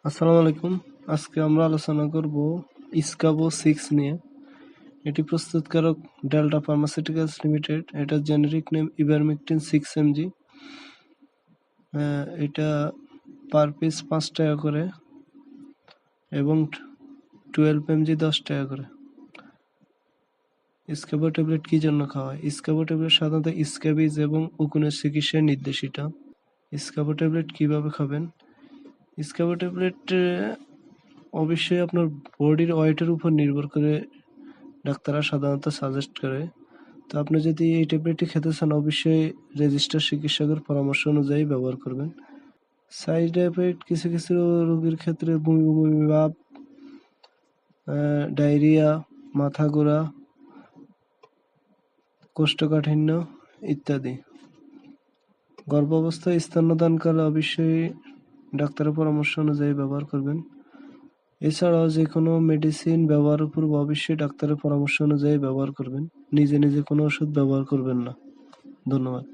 আসসালামু আলাইকুম। আজকে আমরা আলোচনা করব ইস্কাবো 6 নিয়ে। এটি প্রস্তুতকারক ডেল্টা ফার্মাসিউটিক্যালস লিমিটেড। এটা জেনেরিক নেম ইভারমেকটিন 6 mg। এটা পার পিস 5 টাকা করে এবং 12 mg 10 টাকা করে। ইস্কাবো ট্যাবলেট কি জন্য খাওয়া হয়? ইস্কাবো ট্যাবলেট সাধারণত স্ক্যাবিজ এবং উকুনের চিকিৎসায় নির্দেশিত। ইস্কাবো ট্যাবলেট কিভাবে খাবেন? ইস্কাবো ট্যাবলেট অবশ্যই আপনার বডির ওয়েটের উপর নির্ভর করে ডাক্তাররা সাধারণত সাজেস্ট করে। তো আপনি যদি এই ট্যাবলেটটি খেতে চান অবশ্যই রেজিস্টার চিকিৎসকের পরামর্শ অনুযায়ী ব্যবহার করবেন। সাইড এফেক্ট কিছু কিছু রোগীর ক্ষেত্রে বমি বমি ভাব, ডায়রিয়া, মাথা ঘোরা, কোষ্ঠকাঠিন্য ইত্যাদি। গর্ভাবস্থায় স্তন্যদানকালে অবশ্যই ডাক্তারের পরামর্শ অনুযায়ী ব্যবহার করবেন। এছাড়াও যে কোনো মেডিসিন ব্যবহারের পূর্বে অবশ্যই ডাক্তারের পরামর্শ অনুযায়ী ব্যবহার করবেন। নিজে নিজে কোনো ওষুধ ব্যবহার করবেন না। ধন্যবাদ।